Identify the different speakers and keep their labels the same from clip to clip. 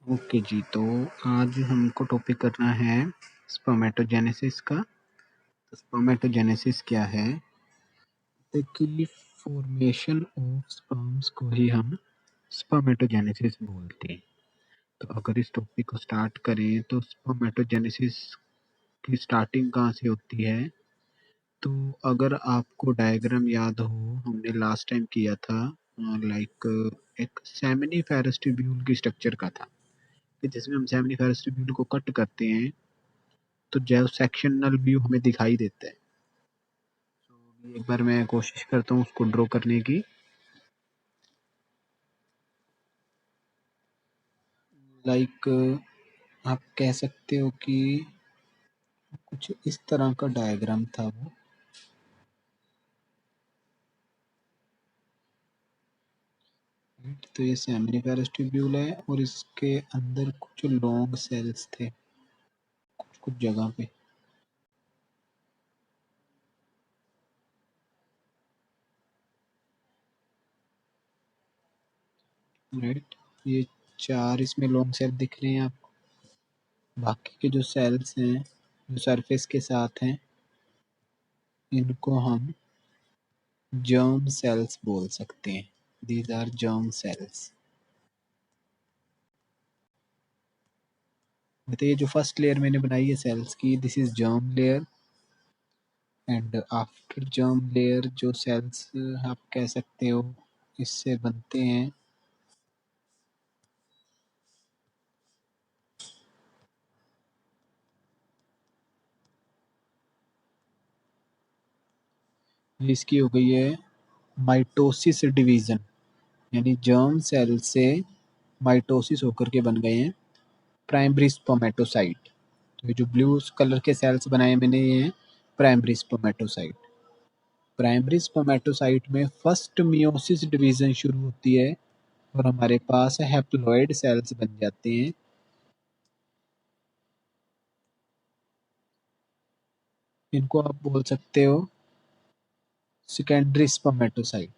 Speaker 1: Okay जी, तो आज हमको टॉपिक करना है स्पर्मेटोजेनेसिस का। तो स्पर्मेटोजेनेसिस क्या है? एक्चुअली फॉर्मेशन ऑफ स्पर्म्स को ही हम स्पर्मेटोजेनेसिस बोलते हैं। तो अगर इस टॉपिक को स्टार्ट करें तो स्पर्मेटोजेनेसिस की स्टार्टिंग कहाँ से होती है? तो अगर आपको डायग्राम याद हो, हमने लास्ट टाइम किया था लाइक एक सेमिनिफेरस ट्यूब्यूल की स्ट्रक्चर का था कि जिसमें हम सेमिनिफेरस ट्यूब्यूल को कट करते हैं तो जो सेक्शनल व्यू हमें दिखाई देता है। तो एक बार मैं कोशिश करता हूँ उसको ड्रॉ करने की। लाइक आप कह सकते हो कि कुछ इस तरह का डायग्राम था वो। तो ये सेमिनिफेरस ट्यूब्यूल है और इसके अंदर कुछ लॉन्ग सेल्स थे कुछ कुछ जगह पे। राइट, ये 4 इसमें लॉन्ग सेल दिख रहे हैं आपको। बाकी के जो सेल्स हैं जो सरफेस के साथ हैं इनको हम जर्म सेल्स बोल सकते हैं। These are germ cells. मतलब ये जो फर्स्ट लेयर मैंने बनाई है सेल्स की, this is germ layer. And after germ layer जो सेल्स आप कह सकते हो इससे बनते हैं, ये इसकी हो गई है माइटोसिस डिवीजन। यानी जर्म सेल से माइटोसिस होकर के बन गए हैं प्राइमरी स्पर्मेटोसाइट। तो ये जो ब्लू कलर के सेल्स बनाए मैंने ये हैं प्राइमरी स्पर्मेटोसाइट। प्राइमरी स्पर्मेटोसाइट में फर्स्ट मियोसिस डिवीजन शुरू होती है और हमारे पास हैप्लॉइड सेल्स बन जाते हैं। इनको आप बोल सकते हो सेकेंडरी स्पर्मेटोसाइट।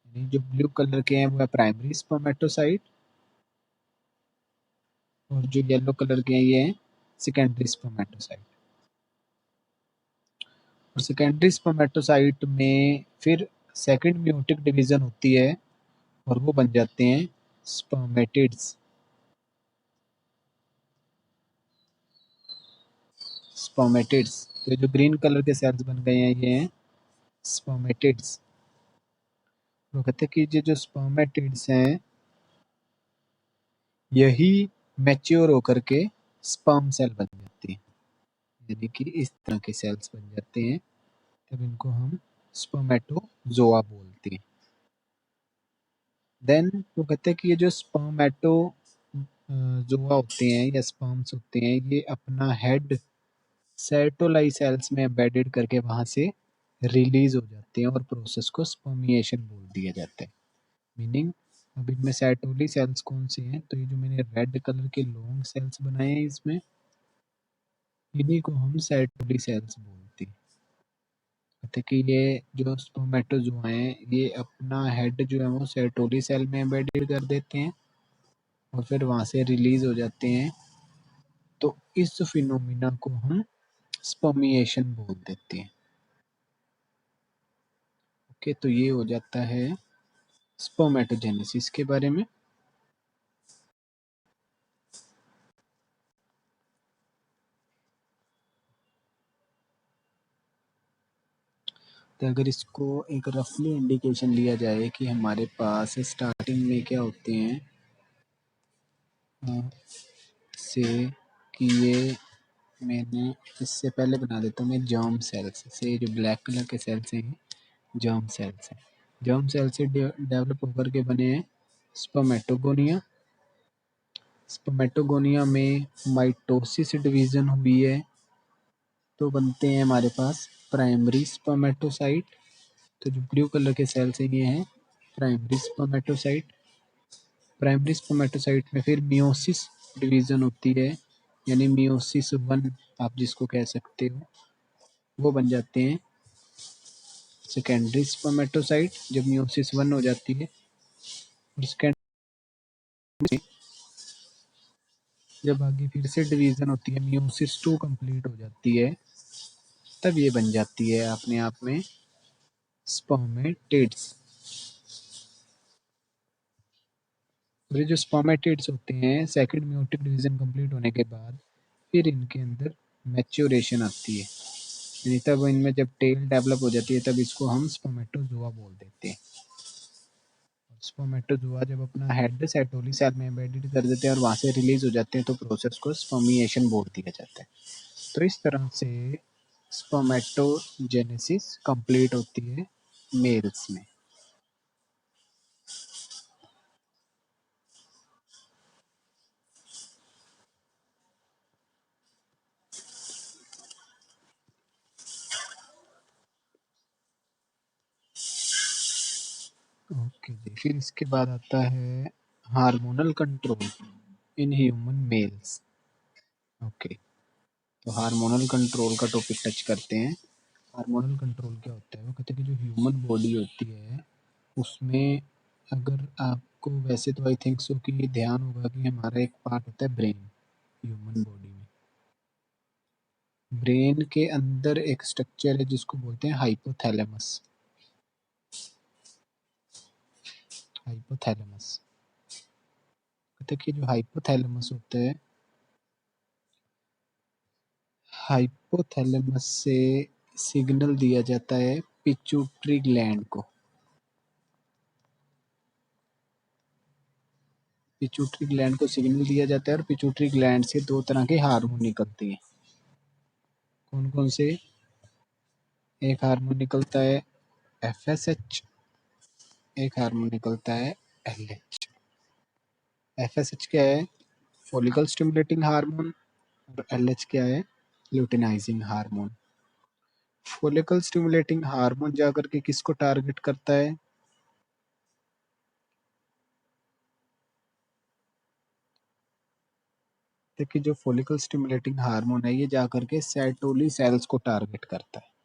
Speaker 1: यानी जो ब्लू कलर के हैं वो है प्राइमरी स्पर्मेटोसाइट और जो येलो कलर के हैं ये हैं सेकेंडरी स्पर्मेटोसाइट। और सेकेंडरी स्पर्मेटोसाइट में फिर सेकंड मियोटिक डिवीजन होती है और वो बन जाते हैं स्पर्मेटिड्स। स्पर्मेटिड्स, तो जो ग्रीन कलर के सेल्स बन गए हैं ये हैं स्पर्मेटिड्स। वो कहते हैं कि ये जो स्पर्मेटिड्स हैं यही मैच्योर होकर के स्पर्म सेल बन जाते हैं। यानी कि इस तरह के सेल्स बन जाते हैं, तब इनको हम स्पर्मेटोजोआ बोलते हैं। देन वो कहते हैं कि ये जो स्पर्मेटोजोआ होते हैं या स्पर्म्स होते हैं ये अपना हेड सेटोलाई सेल्स में एम्बेडेड करके वहां से रिलीज हो जाते हैं और प्रोसेस को स्पर्मिएशन बोल दिया जाता है। मीनिंग अब इनमें सेटोली सेल्स कौन से हैं? तो ये जो मैंने रेड कलर के लॉन्ग सेल्स बनाए हैं इसमें इन्हीं को हम सेटोली सेल्स बोलते हैं। कहते कि ये जो स्पर्मेटोजोआ हैं ये अपना हेड जो है वो सेटोली सेल में एम्बेडेड कर देते हैं और फिर वहां से रिलीज हो जाते हैं। तो इस फिनोमिना को हम स्पर्मिएशन बोल देते हैं। ओके, तो ये हो जाता है स्पर्मेटोजेनेसिस के बारे में। तो अगर इसको एक रफली इंडिकेशन लिया जाए कि हमारे पास स्टार्टिंग में क्या होते हैं से कि ये मैंने इससे पहले बना देता हूँ मैं जर्म सेल्स से। जो ब्लैक कलर के सेल्स हैं जर्म सेल्स हैं। जर्म सेल से डेवलप होकर के बने हैं स्पर्मेटोगोनिया। स्पर्मेटोगोनिया में माइटोसिस डिवीजन हुई है तो बनते हैं हमारे पास प्राइमरी स्पर्मेटोसाइट। तो जो ब्लू कलर के सेल्स हैं ये हैं प्राइमरी स्पर्मेटोसाइट। प्राइमरी स्पर्मेटोसाइट में फिर मियोसिस डिवीजन होती है यानी मियोसिस 1 आप जिसको कह सकते हो वो बन जाते हैं सेकेंडरी स्पर्मेटोसाइट जब मियोसिस 1 हो जाती है। और सेकेंडरी जब आगे फिर से डिवीज़न होती है, मियोसिस 2 कंप्लीट हो जाती है, तब ये बन जाती है अपने आप में स्पर्मेटिड्स। और ये जो स्पर्मेटिड्स होते हैं, सेकंड मेयोटिक डिवीज़न कंप्लीट होने के बाद फिर इनके अंदर मैच्योरेशन आती है, यानी तब इनमें जब टेल डेवलप हो जाती है तब इसको हम स्पर्मेटोजोआ बोल देते हैं। स्पर्मेटोजोआ जब अपना हेड सेटोली सेल में एम्बेडेड कर देते हैं और वहाँ से रिलीज हो जाते हैं तो प्रोसेस को स्पर्मिएशन बोल दिया जाता है। तो इस तरह से स्पर्मेटोजेनेसिस कंप्लीट होती है मेल्स में। ओके जी, फिर इसके बाद आता है hormonal control in human mails. Okay, तो हार्मोनल कंट्रोल का टॉपिक टच करते हैं। हार्मोनल कंट्रोल क्या होता है? वो कहते हैं कि जो ह्यूमन बॉडी होती है उसमें, अगर आपको वैसे तो आई थिंक सो कि ये ध्यान होगा कि हमारा एक पार्ट होता है ब्रेन ह्यूमन बॉडी में। ब्रेन के अंदर एक स्ट्रक्चर है जिसको बोलते हैं हाइपोथैलेमस। हाइपोथैलेमस कहते हैं कि जो हाइपोथैलेमस होता है, हाइपोथैलेमस से सिग्नल दिया जाता है पिट्यूटरी ग्लैंड को। पिट्यूटरी ग्लैंड को सिग्नल दिया जाता है और पिट्यूटरी ग्लैंड से दो तरह के हार्मोन निकलते हैं। कौन कौन से? एक हार्मोन निकलता है एफएसएच, एक हार्मोन निकलता है एलएच। एफएसएच क्या है? Follicle stimulating hormone. और एलएच क्या है? Luteinizing hormone. Follicle stimulating hormone जाकर के किसको टारगेट करता है? देखिए, जो फॉलिकल स्टिमुलेटिंग हार्मोन है ये जाकर के सेटोली सेल्स को टारगेट करता है।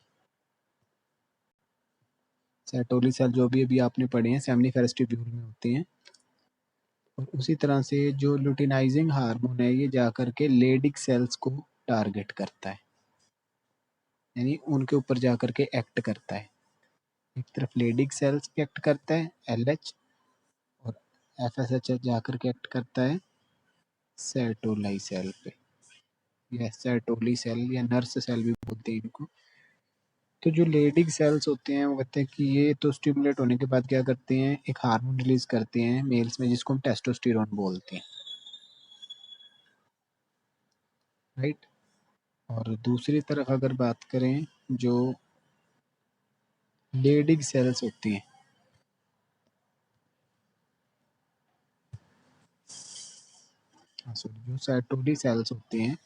Speaker 1: सेटोली सेल जो भी अभी आपने पढ़े हैं सेमिनिफेरस ट्यूब्यूल में होते हैं। और उसी तरह से जो ल्यूटिनाइजिंग हार्मोन है ये जाकर के लेडिक सेल्स को टारगेट करता है, यानी उनके ऊपर जाकर के एक्ट करता है। एक तरफ लेडिक सेल्स पे एक्ट करता है एलएच, और एफएसएच जाकर के एक्ट करता है सेटोलाई सेल पे, या सेटोली सेल या नर्स सेल भी बोलते हैं इनको। तो जो लेडिक सेल्स होते हैं वो कहते हैं कि ये तो स्टिमुलेट होने के बाद क्या करते हैं, एक हार्मोन रिलीज करते हैं मेल्स में जिसको हम टेस्टोस्टेरोन बोलते हैं, राइट। और दूसरी तरफ अगर बात करें, जो लेडिक सेल्स होती हैं, सॉरी, जो सेटोली सेल्स होते हैं,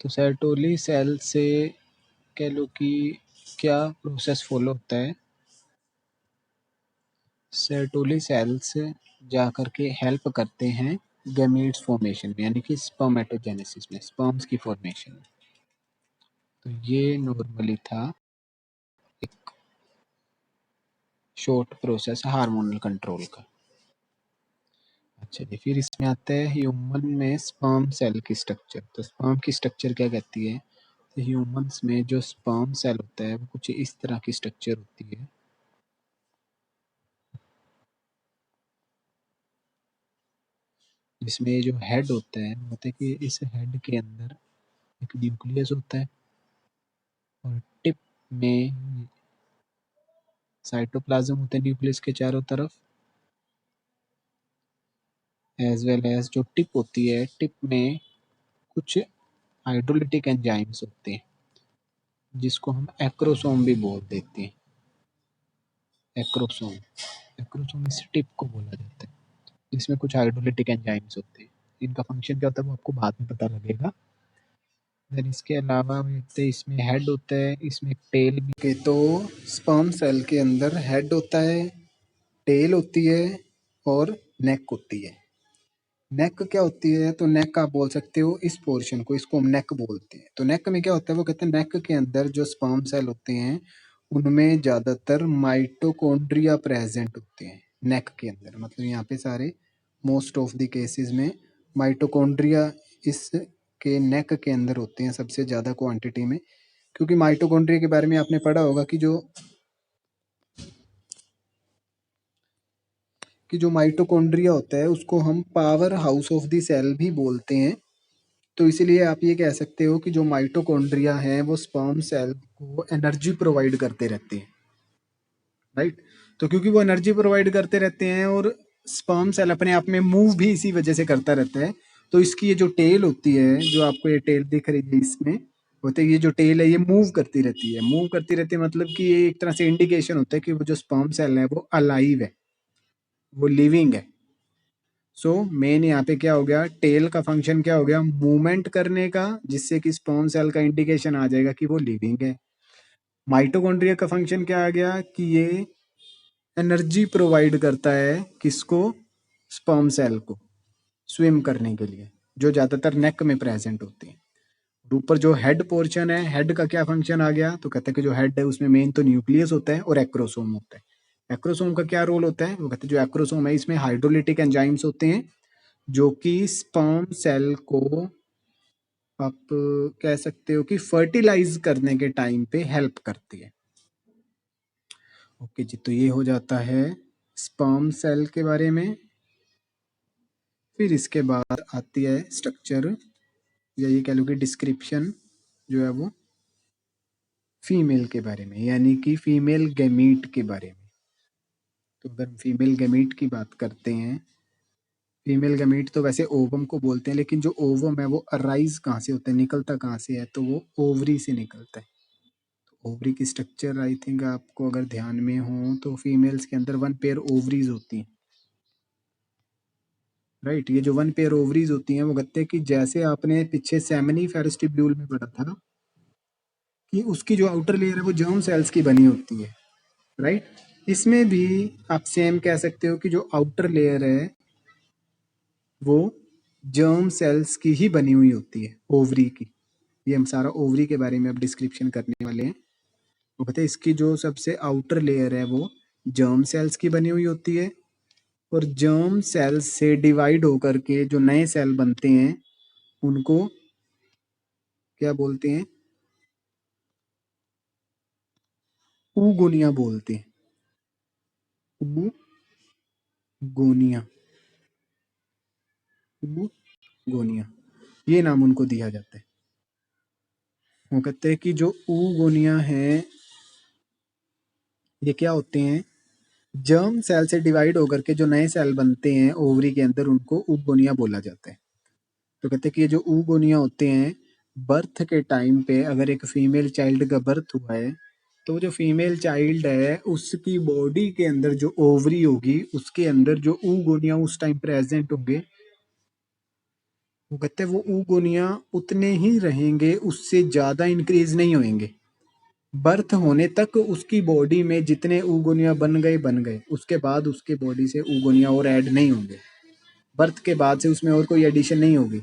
Speaker 1: तो सेटोली सेल से कह लो कि क्या प्रोसेस फॉलो होता है? सेटोली सेल्स जाकर के हेल्प करते हैं गैमीट्स फॉर्मेशन में, यानी कि स्पर्मेटोजेनेसिस में, स्पर्म्स की फॉर्मेशन में। तो ये नॉर्मली था एक शॉर्ट प्रोसेस हार्मोनल कंट्रोल का। अच्छा जी, फिर इसमें आता है ह्यूमन में स्पर्म सेल की स्ट्रक्चर। तो स्पर्म की स्ट्रक्चर क्या कहती है? तो ह्यूमंस में जो स्पर्म सेल होता है वो कुछ इस तरह की स्ट्रक्चर होती है, जिसमें जो हेड होता है वो होता है कि इस हेड के अंदर एक न्यूक्लियस होता है और टिप में साइटोप्लाज्म होते हैं न्यूक्लियस के चारों तरफ, एज वेल एज जो टिप होती है, टिप में कुछ हाइड्रोलिटिक एंजाइम्स होते हैं जिसको हम एक्रोसोम भी बोल देते हैं। एक्रोसोम, एक्रोसोम इस टिप को बोला जाता है जिसमें कुछ हाइड्रोलिटिक एंजाइम्स होते हैं। इनका फंक्शन क्या होता है वो आपको बाद में पता लगेगा। देन इसके अलावा देखते इसमें हेड होता है, इसमें टेल भी के। तो स्पर्म सेल के अंदर हेड होता है, टेल होती है और नेक होती है। नेक क्या होती है? तो नेक आप बोल सकते हो इस पोर्शन को, इसको हम नेक बोलते हैं। तो नेक में क्या होता है? वो कहते हैं नेक के अंदर जो स्पर्म सेल होते हैं उनमें ज्यादातर माइटोकॉन्ड्रिया प्रेजेंट होते हैं नेक के अंदर, मतलब यहाँ पे सारे मोस्ट ऑफ द केसेस में माइटोकॉन्ड्रिया इसके नेक के अंदर होते हैं सबसे ज़्यादा क्वांटिटी में, क्योंकि माइटोकॉन्ड्रिया के बारे में आपने पढ़ा होगा कि जो माइटोकॉन्ड्रिया होता है उसको हम powerhouse of the cell भी बोलते हैं। तो इसीलिए आप ये कह सकते हो कि जो माइटोकॉन्ड्रिया हैं वो स्पर्म सेल को एनर्जी प्रोवाइड करते रहते हैं, राइट। तो क्योंकि वो एनर्जी प्रोवाइड करते रहते हैं और स्पर्म सेल अपने आप में मूव भी इसी वजह से करता रहता है, तो इसकी ये जो टेल होती है, जो आपको ये टेल दिख रही है इसमें होते है, ये जो टेल है ये मूव करती रहती है। मूव करती रहती है मतलब कि ये एक तरह से इंडिकेशन होता है कि वो जो स्पर्म सेल है वो अलाइव है, वो लिविंग है। सो मेन यहाँ पे क्या हो गया, टेल का फंक्शन क्या हो गया, मूवमेंट करने का, जिससे कि स्पर्म सेल का इंडिकेशन आ जाएगा कि वो लिविंग है। माइटोकॉन्ड्रिया का फंक्शन क्या आ गया कि ये एनर्जी प्रोवाइड करता है किसको, स्पर्म सेल को स्विम करने के लिए, जो ज़्यादातर नेक में प्रेजेंट होती है। और ऊपर जो हेड पोर्शन है, हेड का क्या फंक्शन आ गया, तो कहते हैं कि जो हेड है उसमें मेन तो न्यूक्लियस होता है और एक्रोसोम होता है। एक्रोसोम का क्या रोल होता है, वो कहते हैं जो एक्रोसोम है इसमें हाइड्रोलिटिक एंजाइम्स होते हैं जो कि स्पर्म सेल को आप कह सकते हो कि फर्टिलाइज करने के टाइम पे हेल्प करती है। ओके जी, तो ये हो जाता है स्पर्म सेल के बारे में। फिर इसके बाद आती है स्ट्रक्चर या ये कह लो कि डिस्क्रिप्शन जो है वो फीमेल के बारे में, यानी कि फीमेल गैमीट के बारे में। तो अगर हम फीमेल गैमीट की बात करते हैं, फीमेल गैमीट तो वैसे ओवम को बोलते हैं, लेकिन जो ओवम है वो अराइज कहाँ से होता है, निकलता कहाँ से है, तो वो ओवरी से निकलता है। तो ओवरी की स्ट्रक्चर आई थिंक आपको अगर ध्यान में हो तो फीमेल्स के अंदर 1 पेयर ओवरीज होती हैं, राइट। ये जो 1 पेयर ओवरीज होती हैं वो कहते हैं कि जैसे आपने पीछे सेमिनिफेरस ट्यूब्यूल में पढ़ा था कि उसकी जो आउटर लेयर है वो जर्म सेल्स की बनी होती है, राइट। इसमें भी आप सेम कह सकते हो कि जो आउटर लेयर है वो जर्म सेल्स की ही बनी हुई होती है, ओवरी की। ये हम सारा ओवरी के बारे में अब डिस्क्रिप्शन करने वाले हैं। वो कहते हैं इसकी जो सबसे आउटर लेयर है वो जर्म सेल्स की बनी हुई होती है, और जर्म सेल्स से डिवाइड होकर के जो नए सेल बनते हैं उनको क्या बोलते हैं, ऊगोनिया बोलते हैं, ऊगोनिया, ऊगोनिया, ये नाम उनको दिया जाता है। वो कहते हैं कि जो ऊगोनिया है ये क्या होते हैं, जर्म सेल से डिवाइड होकर के जो नए सेल बनते हैं ओवरी के अंदर उनको ऊगोनिया बोला जाता है। तो कहते हैं कि ये जो ऊगोनिया होते हैं, बर्थ के टाइम पे अगर एक फीमेल चाइल्ड का बर्थ हुआ है तो वो जो फीमेल चाइल्ड है उसकी बॉडी के अंदर जो ओवरी होगी उसके अंदर जो ऊगोनिया उस टाइम प्रेजेंट होंगे, वो कहते हैं वो ऊगोनिया उतने ही रहेंगे, उससे ज्यादा इंक्रीज नहीं होंगे। बर्थ होने तक उसकी बॉडी में जितने ऊगोनिया बन गए, उसके बाद उसके बॉडी से ऊगोनिया और ऐड नहीं होंगे। बर्थ के बाद से उसमें और कोई एडिशन नहीं होगी।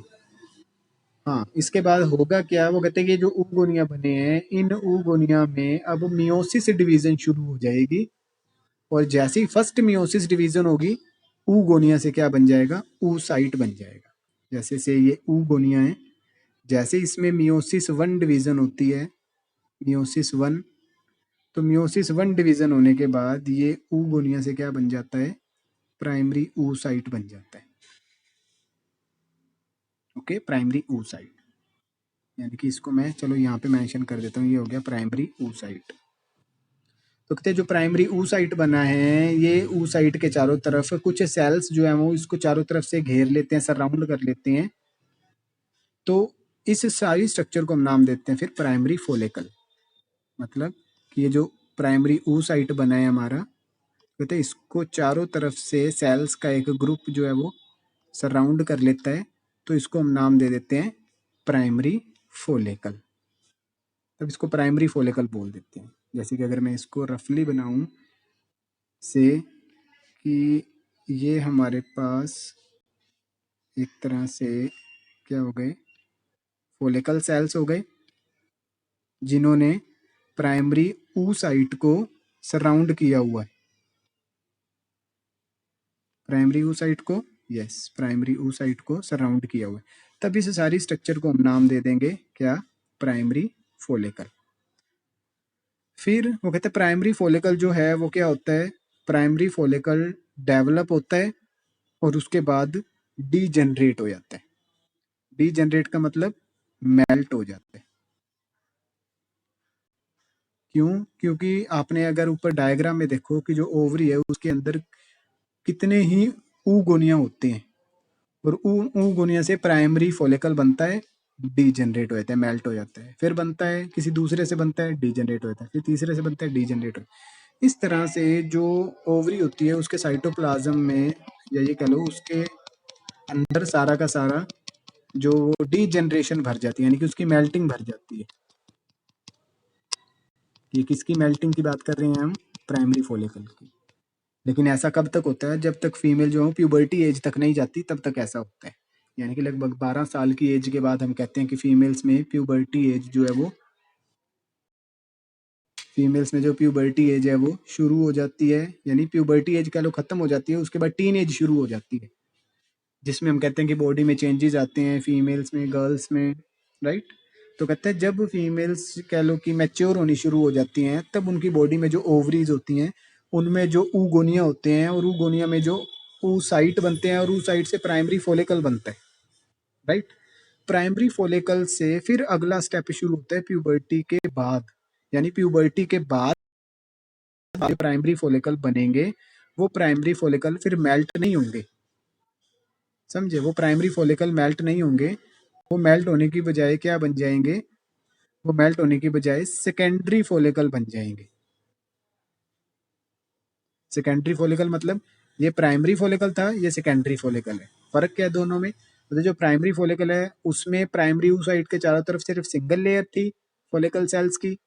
Speaker 1: हाँ, इसके बाद होगा क्या, वो कहते हैं कि जो ऊगोनिया बने हैं इन ऊगोनिया में अब मियोसिस डिवीजन शुरू हो जाएगी, और जैसे ही फर्स्ट मियोसिस डिवीजन होगी ऊगोनिया से क्या बन जाएगा, ऊसाइट बन जाएगा। जैसे से ये ऊगोनिया है, जैसे इसमें मियोसिस 1 डिवीजन होती है, मियोसिस 1, तो मियोसिस 1 डिवीजन होने के बाद ये ऊगोनिया से क्या बन जाता है, प्राइमरी ऊसाइट बन जाता है। ओके, प्राइमरी ऊसाइट, यानी कि इसको मैं चलो यहाँ पे मेंशन कर देता हूँ, ये हो गया प्राइमरी ऊसाइट। तो कहते हैं जो प्राइमरी ऊसाइट बना है, ये ऊसाइट के चारों तरफ कुछ सेल्स जो है वो इसको चारों तरफ से घेर लेते हैं, सराउंड कर लेते हैं। तो इस सारी स्ट्रक्चर को हम नाम देते हैं फिर प्राइमरी फोलिकल। मतलब कि ये जो प्राइमरी ऊसाइट बना है हमारा, कहते हैं इसको चारों तरफ से सेल्स का एक ग्रुप जो है वो सराउंड कर लेता है, तो इसको हम नाम दे देते हैं प्राइमरी फोलिकल। तब इसको प्राइमरी फोलिकल बोल देते हैं। जैसे कि अगर मैं इसको रफली बनाऊं से कि ये हमारे पास एक तरह से क्या हो गए, फोलिकल सेल्स हो गए जिन्होंने प्राइमरी ऊसाइट को सराउंड किया हुआ है, प्राइमरी ऊसाइट को यस, प्राइमरी oocyte को सराउंड किया हुआ है। तब इस सारी स्ट्रक्चर को हम नाम दे देंगे क्या? Primary follicle. फिर वो कहते हैं प्राइमरी फोलिकल जो है वो क्या होता है? प्राइमरी फोलिकल डेवलप होता है और उसके बाद डीजनरेट हो जाता है। डीजनरेट का मतलब मेल्ट हो जाता है। क्यों? क्योंकि आपने अगर ऊपर डायग्राम में देखो कि जो ओवरी है उसके अंदर कितने ही ऊगोनिया होते हैं और ऊगोनिया से प्राइमरी फोलिकल बनता है, डीजनरेट हो जाता है, मेल्ट हो जाता है, फिर बनता है किसी दूसरे से बनता है, डीजनरेट हो जाता है, फिर तीसरे से बनता है, डीजनरेट हो जाता है। इस तरह से जो ओवरी होती है उसके साइटोप्लाज्म में या ये कह लो उसके अंदर सारा का सारा जो डीजनरेशन भर जाती है, यानी कि उसकी मेल्टिंग भर जाती है। ये किसकी मेल्टिंग की बात कर रहे हैं हम? प्राइमरी फोलिकल की। लेकिन ऐसा कब तक होता है? जब तक फीमेल जो है प्यूबर्टी एज तक नहीं जाती तब तक ऐसा होता है। यानी कि लगभग 12 साल की एज के बाद हम कहते हैं कि फीमेल्स में प्यूबर्टी एज जो है वो फीमेल्स में जो प्यूबर्टी एज है वो शुरू हो जाती है, यानी प्यूबर्टी एज कह लो खत्म हो जाती है, उसके बाद टीन एज शुरू हो जाती है, जिसमें हम कहते हैं कि बॉडी में चेंजेस आते हैं फीमेल्स में, गर्ल्स में, राइट। तो कहते हैं जब फीमेल्स कह लो कि मैच्योर होनी शुरू हो जाती हैं तब उनकी बॉडी में जो ओवरीज होती हैं उनमें जो ऊगोनिया होते हैं और ऊगोनिया में जो oocyte बनते हैं और oocyte से प्राइमरी फोलिकल बनता है, राइट। प्राइमरी फोलिकल से फिर अगला स्टेप शुरू होता है प्यूबर्टी के बाद, यानी प्यूबर्टी के बाद जो प्राइमरी फोलिकल बनेंगे वो प्राइमरी फोलिकल फिर मेल्ट नहीं होंगे, समझे? वो प्राइमरी फोलिकल मेल्ट नहीं होंगे, वो मेल्ट होने की बजाय क्या बन जाएंगे? वो मेल्ट होने की बजाय सेकेंडरी फोलिकल बन जाएंगे। सेकेंडरी फोलिकल मतलब ये प्राइमरी फोलिकल था, ये सेकेंडरी फोलिकल है। फर्क क्या है दोनों में? मतलब जो प्राइमरी फोलिकल है उसमें प्राइमरी oocyte के चारों तरफ सिर्फ सिंगल लेयर थी फोलिकल सेल्स की।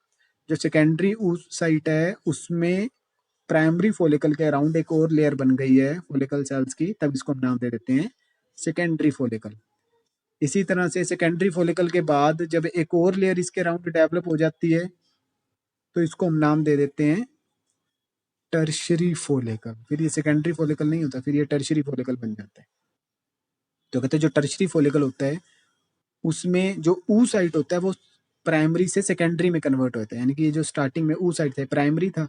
Speaker 1: जो सेकेंडरी oocyte है उसमें प्राइमरी फोलिकल के अराउंड एक और लेयर बन गई है फोलिकल सेल्स की, तब इसको हम नाम दे देते हैं सेकेंडरी फोलिकल। इसी तरह से सेकेंडरी फोलिकल के बाद जब एक और लेयर इसके अराउंड डेवलप हो जाती है तो इसको हम नाम दे देते हैं टर्शरी फोलिकल। फिर ये सेकेंडरी फोलिकल नहीं होता, फिर ये टर्शरी फोलिकल बन जाता है। तो कहते हैं जो टर्शरी फोलिकल होता है उसमें जो oocyte होता है वो प्राइमरी से सेकेंडरी में कन्वर्ट होता है, यानी कि ये जो स्टार्टिंग में oocyte था प्राइमरी था,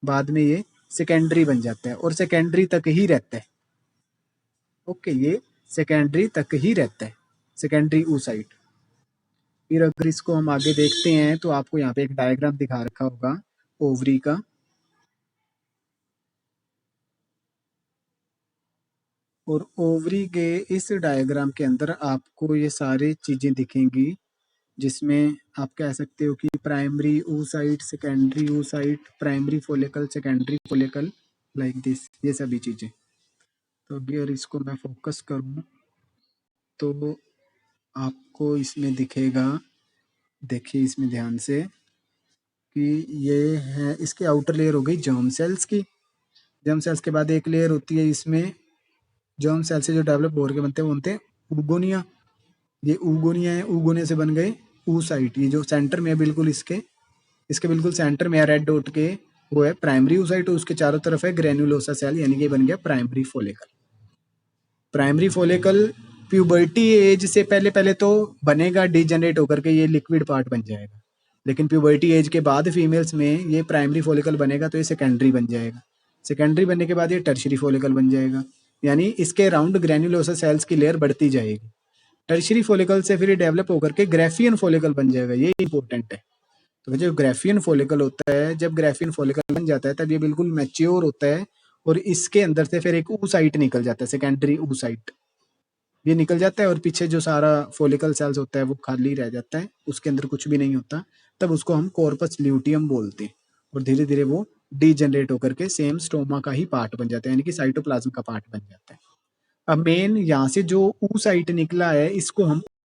Speaker 1: बाद में ये सेकेंडरी बन जाता है और सेकेंडरी तक ही रहता है। ओके, ये सेकेंडरी तक ही रहता है, सेकेंडरी oocyte। फिर अगर इसको हम आगे देखते हैं तो आपको यहाँ पे एक डायग्राम दिखा रखा होगा ओवरी का। और ओवरी के इस डायग्राम के अंदर आपको ये सारी चीजें दिखेंगी, जिसमें आप कह सकते हो कि primary oocyte, secondary oocyte, primary follicle, secondary follicle, like this, ये सभी चीजें। तो अगर इसको मैं फोकस करूं तो आपको इसमें दिखेगा, देखिए इसमें ध्यान से, कि ये है इसके आउटर लेयर हो गई जर्म सेल्स की। जर्म सेल्स के बाद एक लेयर होती है इसमें जर्म सेल से जो डेवलप हो के बनते हैं वो बनते हैं ऊगोनिया। ये ऊगोनिया है, ऊगोनिया से बन गए oocyte। ये जो सेंटर में है बिल्कुल इसके बिल्कुल सेंटर में है रेड डॉट के, वो है प्राइमरी oocyte, उसके चारों तरफ है ग्रेन्युलोसा सेल, यानी कि बन गया primary follicle. Primary follicle puberty as से पहले पहले तो बनेगा, डीजनरेट होकर के ये लिक्विड पार्ट बन जाएगा, लेकिन प्यूबर्टी एज के बाद फीमेल्स में ये प्राइमरी फोलिकल बनेगा तो ये सेकेंडरी बन जाएगा। सेकेंडरी बनने के बाद ये टर्शरी फोलिकल बन जाएगा, यानी इसके अराउंड ग्रेन्युलोसा सेल्स की लेयर बढ़ती जाएगी। टर्शरी फोलिकल से फिर ये डेवलप होकर के ग्रेफियन फोलिकल बन जाएगा, ये इंपॉर्टेंट है। तो जो ग्रेफियन फोलिकल होता है, जब ग्रेफियन फोलिकल बन जाता है तब ये बिल्कुल मैच्योर होता है और इसके अंदर से फिर एक oocyte निकल जाता है, सेकेंडरी oocyte। ये निकल जाता है और पीछे जो सारा फोलिकल सेल्स होता है वो खाली रह जाता है, उसके अंदर कुछ भी नहीं होता। तब उसको हम कॉर्पस ल्यूटियम बोलते हैं और धीरे धीरे वो डीजनरेट होकर के सेम स्टोमा का ही पार्ट बन जाता है, यानी कि साइटोप्लाज्म का पार्ट बन जाता है। अब मेन यहाँ से जो oocyte निकला है इसको हम